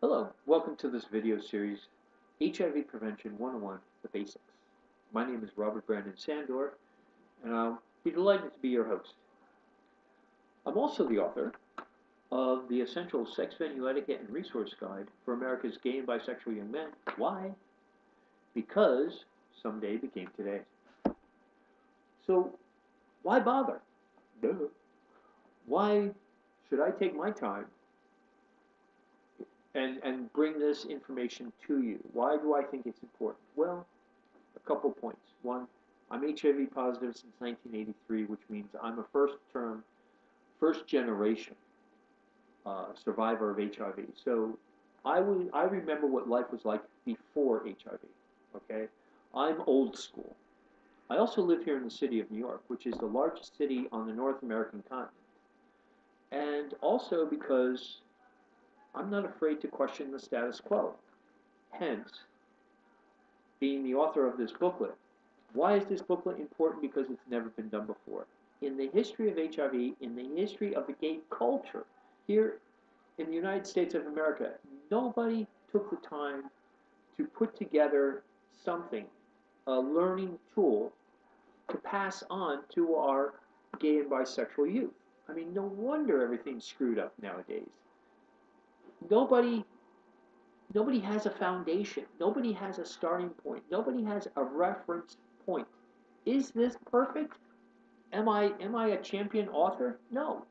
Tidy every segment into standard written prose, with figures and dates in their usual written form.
Hello, welcome to this video series, HIV Prevention 101, The Basics. My name is Robert Brandon Sandor, and I'll be delighted to be your host. I'm also the author of the Essential Sex Venue Etiquette and Resource Guide for America's Gay and Bisexual Young Men. Why? Because someday became today. So, why bother? Duh. Why should I take my time and bring this information to you? Why do I think it's important? Well, a couple points. One, I'm HIV positive since 1983, which means I'm a first generation survivor of HIV. So I remember what life was like before HIV. Okay, I'm old school. I also live here in the city of New York, which is the largest city on the North American continent, and also because I'm not afraid to question the status quo. Hence, being the author of this booklet. Why is this booklet important? Because it's never been done before. In the history of HIV, in the history of the gay culture, here in the United States of America, nobody took the time to put together something, a learning tool, to pass on to our gay and bisexual youth. I mean, no wonder everything's screwed up nowadays. Nobody has a foundation. Nobody has a starting point. Nobody has a reference point. Is this perfect? Am I a champion author? No.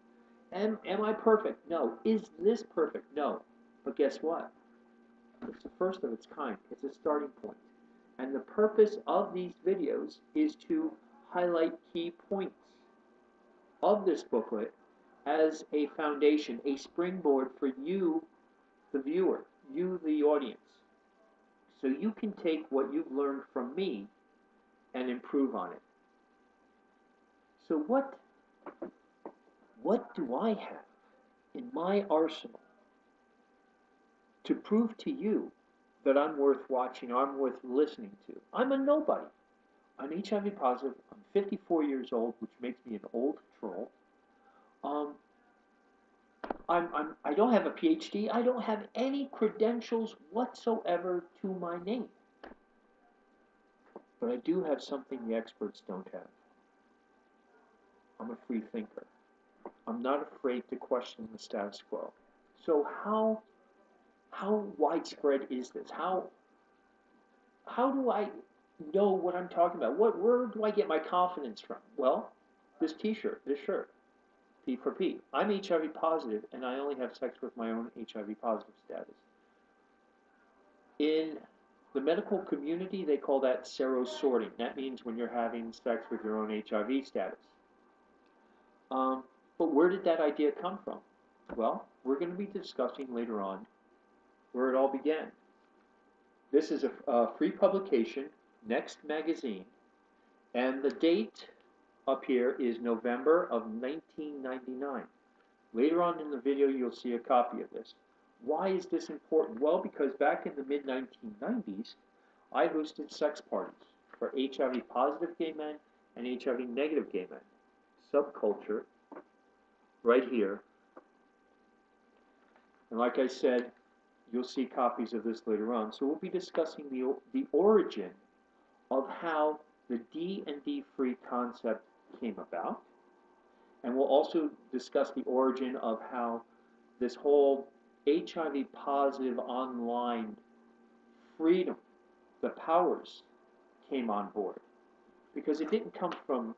Am I perfect? No. Is this perfect? No. But guess what? It's the first of its kind. It's a starting point. And the purpose of these videos is to highlight key points of this booklet as a foundation, a springboard for you, the viewer, you, the audience, so you can take what you've learned from me and improve on it. So what do I have in my arsenal to prove to you that I'm worth watching, I'm worth listening to? I'm a nobody. I'm HIV positive. I'm 54 years old, which makes me an old troll. I don't have a PhD. I don't have any credentials whatsoever to my name. But I do have something the experts don't have. I'm a free thinker. I'm not afraid to question the status quo. So how widespread is this? How do I know what I'm talking about? Where do I get my confidence from? Well, this t-shirt, this shirt. P for P. I'm HIV positive, and I only have sex with my own HIV positive status. In the medical community, they call that serosorting. That means when you're having sex with your own HIV status. But where did that idea come from? Well, we're going to be discussing later on where it all began. This is a free publication, Next Magazine, and the date up here is November of 1999. Later on in the video, you'll see a copy of this. Why is this important? Well, because back in the mid-1990s, I hosted sex parties for HIV positive gay men and HIV negative gay men. Subculture, right here. And like I said, you'll see copies of this later on. So we'll be discussing the origin of how the D&D free concept came about, and we'll also discuss the origin of how this whole HIV positive online freedom, the powers, came on board, because it didn't come from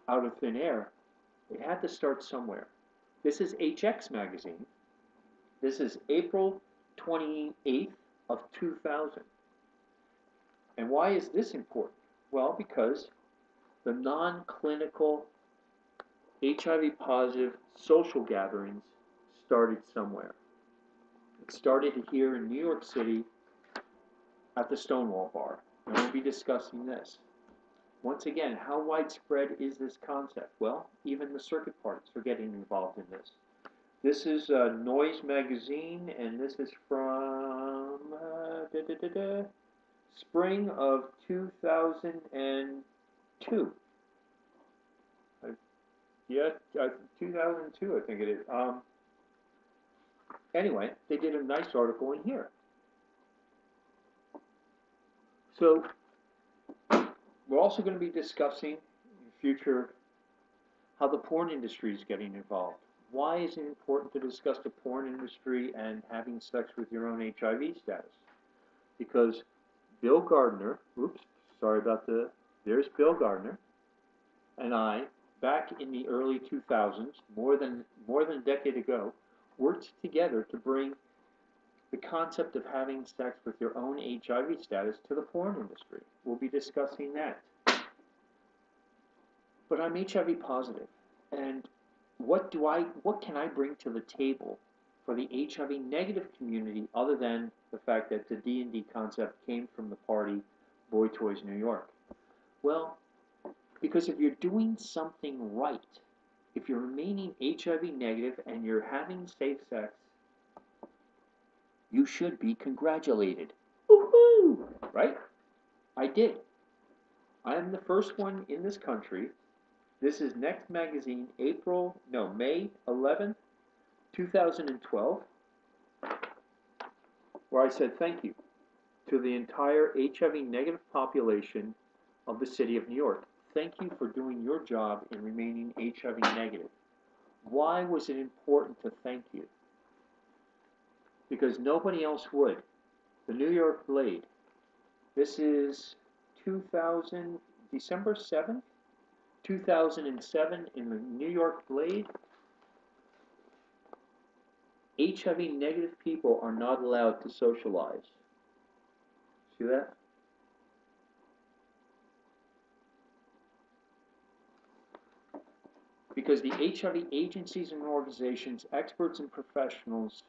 out of thin air. It had to start somewhere. This is HX magazine. This is April 28th of 2000. And why is this important? Well, because the non-clinical HIV positive social gatherings started somewhere. It started here in New York City at the Stonewall Bar. And we'll be discussing this. Once again, how widespread is this concept? Well, even the circuit parties are getting involved in this. This is Noise Magazine, and this is from spring of 2002. Yeah, 2002, I think it is. Anyway, they did a nice article in here. So we're also going to be discussing in future how the porn industry is getting involved. Why is it important to discuss the porn industry and having sex with your own HIV status? Because Bill Gardner, oops, sorry about there's Bill Gardner, and I, back in the early 2000s, more than a decade ago, worked together to bring the concept of having sex with your own HIV status to the porn industry. We'll be discussing that. But I'm HIV positive, and what can I bring to the table for the HIV negative community other than the fact that the D&D concept came from the party Boy Toys New York? Well, because if you're doing something right, if you're remaining HIV negative and you're having safe sex, you should be congratulated. Woohoo! Right? I did. I am the first one in this country. This is Next Magazine, May 11th, 2012, where I said thank you to the entire HIV negative population of the city of New York. Thank you for doing your job in remaining HIV negative. Why was it important to thank you? Because nobody else would. The New York Blade. This is December 7th, 2007 in the New York Blade. HIV negative people are not allowed to socialize. See that? Because the HIV agencies and organizations, experts and professionals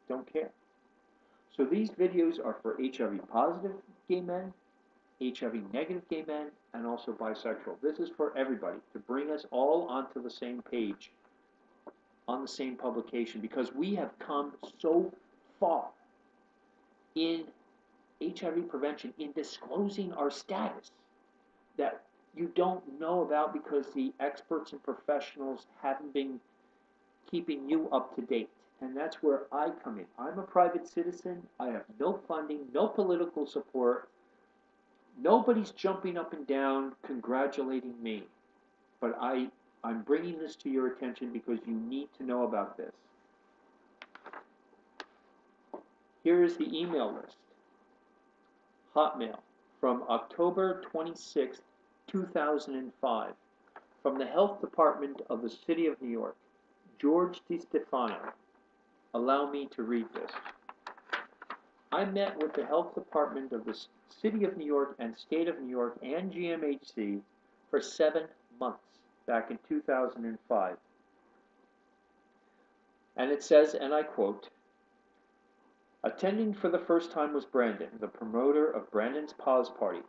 don't care. So these videos are for HIV positive gay men, HIV negative gay men, and also bisexual. This is for everybody, to bring us all onto the same page, on the same publication, because we have come so far in HIV prevention, in disclosing our status, that you don't know about because the experts and professionals haven't been keeping you up to date. And that's where I come in. I'm a private citizen. I have no funding, no political support. Nobody's jumping up and down congratulating me. But I'm bringing this to your attention because you need to know about this. Here is the email list. Hotmail from October 26, 2005. From the Health Department of the City of New York. George DiStefano. Allow me to read this. I met with the Health Department of the City of New York and State of New York and GMHC for 7 months back in 2005. And it says, and I quote, attending for the first time was Brandon, the promoter of Brandon's Pause Party.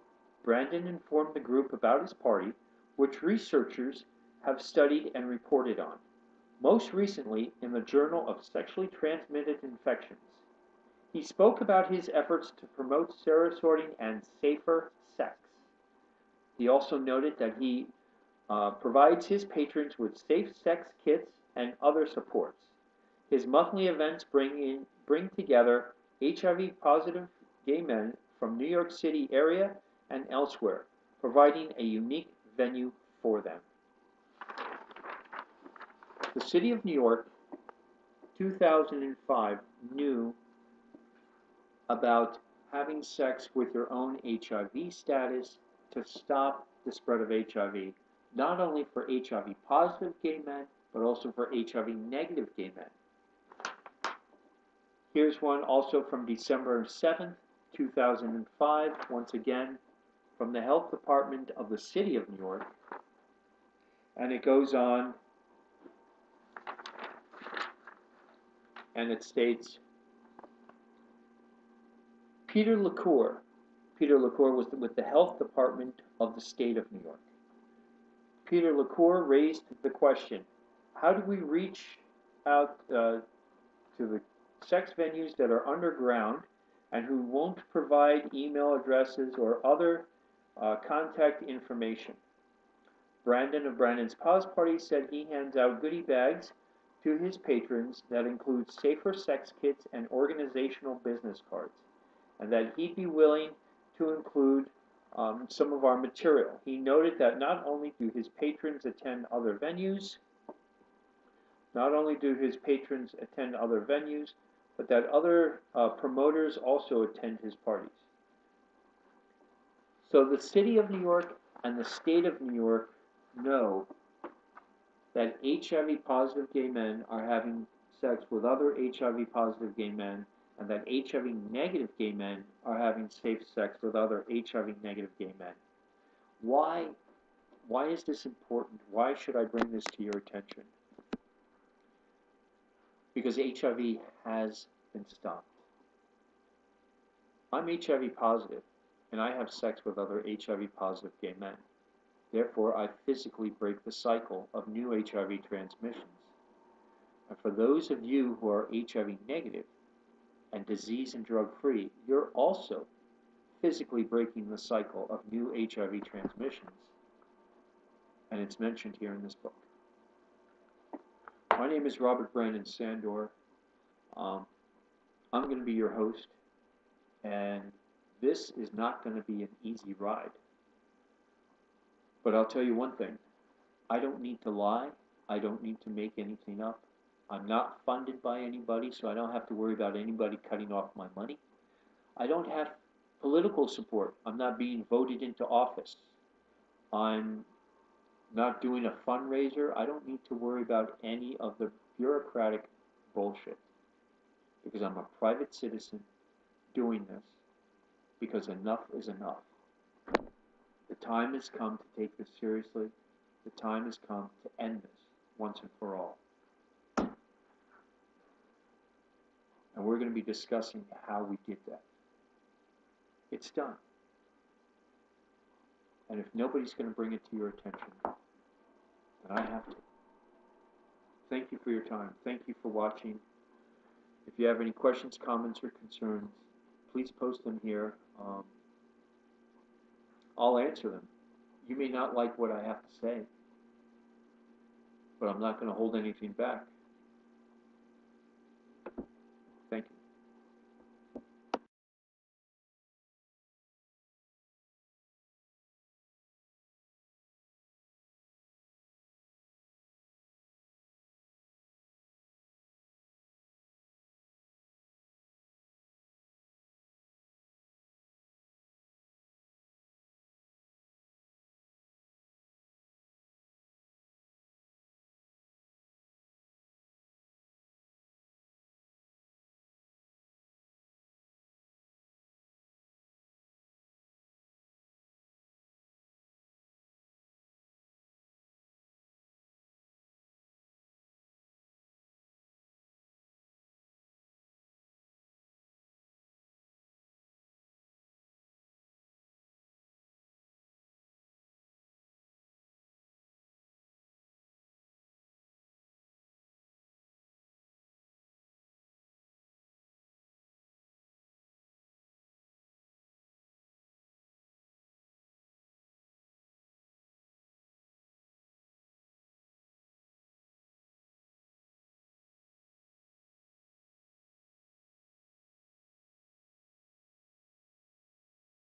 Brandon informed the group about his party, which researchers have studied and reported on, most recently in the Journal of Sexually Transmitted Infections. He spoke about his efforts to promote serosorting and safer sex. He also noted that he provides his patrons with safe sex kits and other supports. His monthly events bring together HIV positive gay men from New York City area and elsewhere, providing a unique venue for them. The City of New York, 2005, knew about having sex with your own HIV status to stop the spread of HIV, not only for HIV positive gay men, but also for HIV negative gay men. Here's one also from December 7th, 2005, once again from the Health Department of the City of New York. And it goes on, and it states, Peter LaCour was with the Health Department of the State of New York. Peter LaCour raised the question, how do we reach out to the sex venues that are underground and who won't provide email addresses or other contact information? Brandon of Brandon's Pause Party said he hands out goodie bags to his patrons that includes safer sex kits and organizational business cards, and that he'd be willing to include some of our material. He noted that not only do his patrons attend other venues, but that other promoters also attend his parties. So the city of New York and the state of New York know that HIV positive gay men are having sex with other HIV positive gay men, and that HIV negative gay men are having safe sex with other HIV negative gay men. Why is this important? Why should I bring this to your attention? Because HIV has been stopped. I'm HIV positive, and I have sex with other HIV positive gay men. Therefore, I physically break the cycle of new HIV transmissions. And for those of you who are HIV negative and disease and drug free, you're also physically breaking the cycle of new HIV transmissions. And it's mentioned here in this book. My name is Robert Brandon Sandor. I'm going to be your host, and this is not going to be an easy ride. But I'll tell you one thing. I don't need to lie. I don't need to make anything up. I'm not funded by anybody, so I don't have to worry about anybody cutting off my money. I don't have political support. I'm not being voted into office. I'm not doing a fundraiser. I don't need to worry about any of the bureaucratic bullshit, because I'm a private citizen doing this because enough is enough. The time has come to take this seriously. The time has come to end this once and for all. And we're going to be discussing how we did that. It's done. And if nobody's going to bring it to your attention, then I have to. Thank you for your time. Thank you for watching. If you have any questions, comments, or concerns, please post them here. I'll answer them. You may not like what I have to say, but I'm not going to hold anything back.